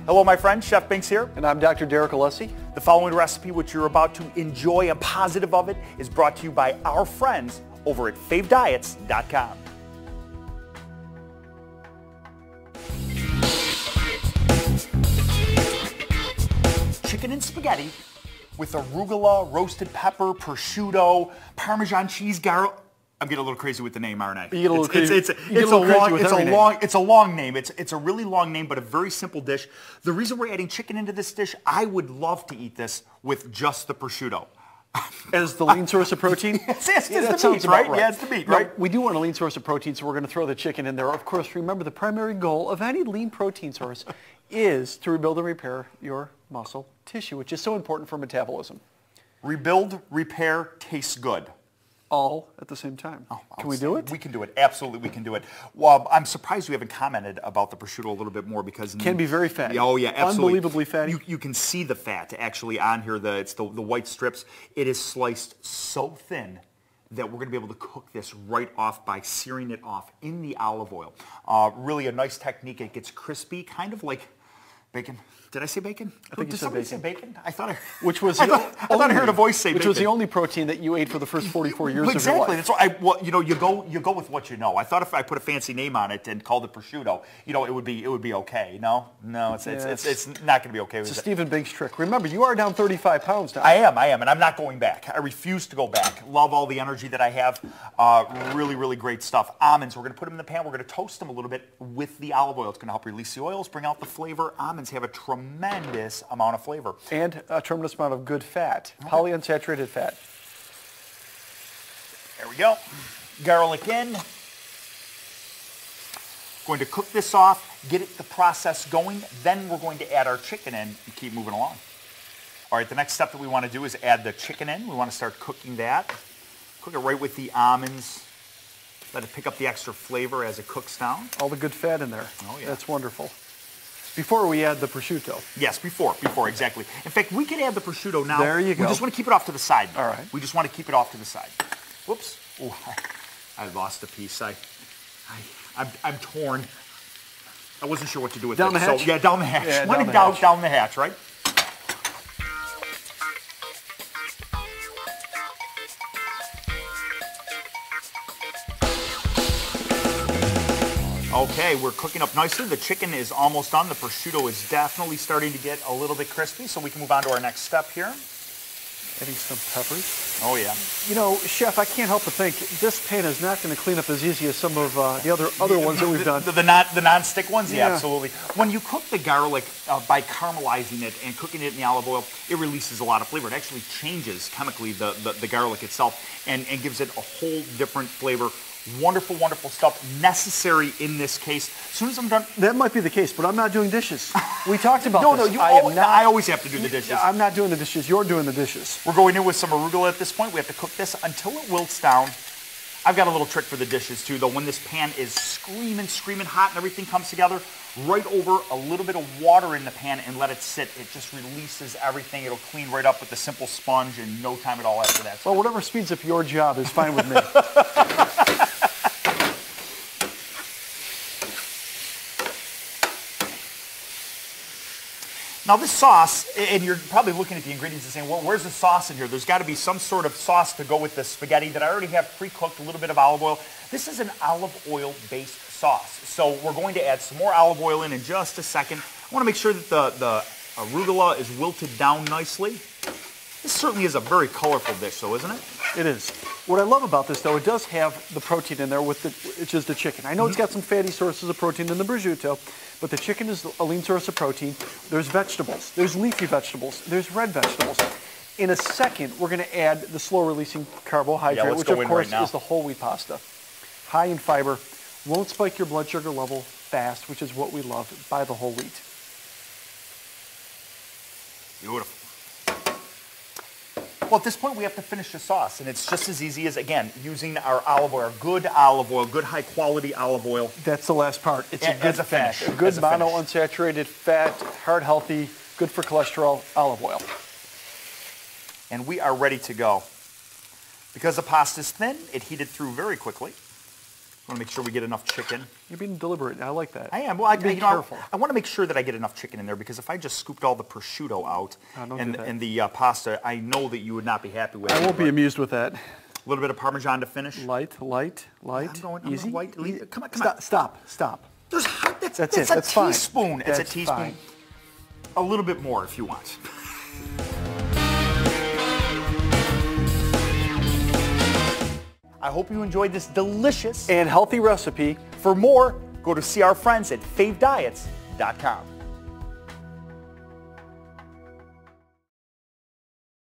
Hello, my friend. Chef Binks here. And I'm Dr. Derek Alessi. The following recipe, which you're about to enjoy, I'm positive of it, is brought to you by our friends over at favediets.com. Chicken and spaghetti with arugula, roasted pepper, prosciutto, Parmesan cheese, garlic. I'm getting a little crazy with the name, aren't I? You get a little crazy. It's a long name. It's a really long name, but a very simple dish. The reason we're adding chicken into this dish, I would love to eat this with just the prosciutto. As the lean source of protein? It's the meat, right? Yeah, it's the meat, right? No, we do want a lean source of protein, so we're going to throw the chicken in there. Of course, remember the primary goal of any lean protein source is to rebuild and repair your muscle tissue, which is so important for metabolism. Rebuild, repair, tastes good. All at the same time. Oh, can we do it? We can do it. Absolutely, we can do it. Well, I'm surprised we haven't commented about the prosciutto a little bit more because it can be very fatty. Oh yeah, absolutely. Unbelievably fatty. You can see the fat actually on here. It's the white strips. It is sliced so thin that we're going to be able to cook this right off by searing it off in the olive oil. Really a nice technique. It gets crispy, kind of like bacon. Did I say bacon? I think you said bacon. Say bacon? I thought I. Which was I thought I heard a voice say bacon. Which was the only protein that you ate for the first 44 years exactly. of your life. That's why. Well, you go with what you know. I thought if I put a fancy name on it and called it prosciutto, it would be okay. No, it's not going to be okay. It's a Stephen Binks trick. Remember, you are down 35 pounds now. I am, and I'm not going back. I refuse to go back. Love all the energy that I have. Really great stuff. Almonds. We're going to put them in the pan. We're going to toast them a little bit with the olive oil. It's going to help release the oils, bring out the flavor. Almonds have a tremendous amount of flavor. And a tremendous amount of good fat, polyunsaturated fat. There we go. Garlic in. Going to cook this off, get the process going, then we're going to add our chicken in and keep moving along. All right, the next step that we want to do is add the chicken in. We want to start cooking that. Cook it right with the almonds. Let it pick up the extra flavor as it cooks down. All the good fat in there. Oh, yeah. That's wonderful. Before we add the prosciutto. Yes, before, exactly. In fact, we could add the prosciutto now. There you go. We just want to keep it off to the side. All right. We just want to keep it off to the side. Whoops. Oh, I lost a piece. I'm torn. I wasn't sure what to do with it. Down the hatch? So, yeah, down the hatch. Yeah, down the hatch, right? Okay, we're cooking up nicely. The chicken is almost done. The prosciutto is definitely starting to get a little bit crispy, so we can move on to our next step here. Adding some peppers. Oh, yeah. You know, Chef, I can't help but think this pan is not going to clean up as easy as some of the other ones that we've done. The non-stick ones? Yeah, absolutely. When you cook the garlic by caramelizing it and cooking it in the olive oil, it releases a lot of flavor. It actually changes chemically the garlic itself and gives it a whole different flavor. Wonderful stuff. Necessary in this case. As soon as I'm done... That might be the case, but I'm not doing dishes. We talked about this. No, I always have to do the dishes. I'm not doing the dishes. You're doing the dishes. We're going in with some arugula at this point. We have to cook this until it wilts down. I've got a little trick for the dishes too, though. When this pan is screaming hot and everything comes together, right over a little bit of water in the pan and let it sit. It just releases everything. It'll clean right up with the simple sponge in no time at all after that. Well, whatever speeds up your job is fine with me. Now this sauce, and you're probably looking at the ingredients and saying, well, where's the sauce in here? There's got to be some sort of sauce to go with the spaghetti that I already have pre-cooked, a little bit of olive oil. This is an olive oil-based sauce. So we're going to add some more olive oil in just a second. I want to make sure that the arugula is wilted down nicely. This certainly is a very colorful dish, though, isn't it? It is. What I love about this, though, it does have the protein in there, which is the chicken. I know it's got some fatty sources of protein in the prosciutto, but the chicken is a lean source of protein. There's vegetables. There's leafy vegetables. There's red vegetables. In a second, we're going to add the slow-releasing carbohydrate, which, of course, is the whole wheat pasta. High in fiber, won't spike your blood sugar level fast, which is what we love by the whole wheat. Beautiful. Well, at this point, we have to finish the sauce, and it's just as easy as, again, using our olive oil, good high-quality olive oil. That's the last part. It's a good finish. A good monounsaturated fat, heart healthy, good for cholesterol olive oil. And we are ready to go. Because the pasta's thin, it heated through very quickly. Want to make sure we get enough chicken. You're being deliberate. I like that. I am. Well, careful. I want to make sure that I get enough chicken in there because if I just scooped all the prosciutto out and the pasta, I know that you would not be happy with it. I won't be amused with that. A little bit of Parmesan to finish. Light. I'm Easy. white. Come on, Stop. That's it. a That's fine. teaspoon. It's a That's teaspoon. fine. A little bit more if you want. I hope you enjoyed this delicious and healthy recipe. For more, go to see our friends at favediets.com.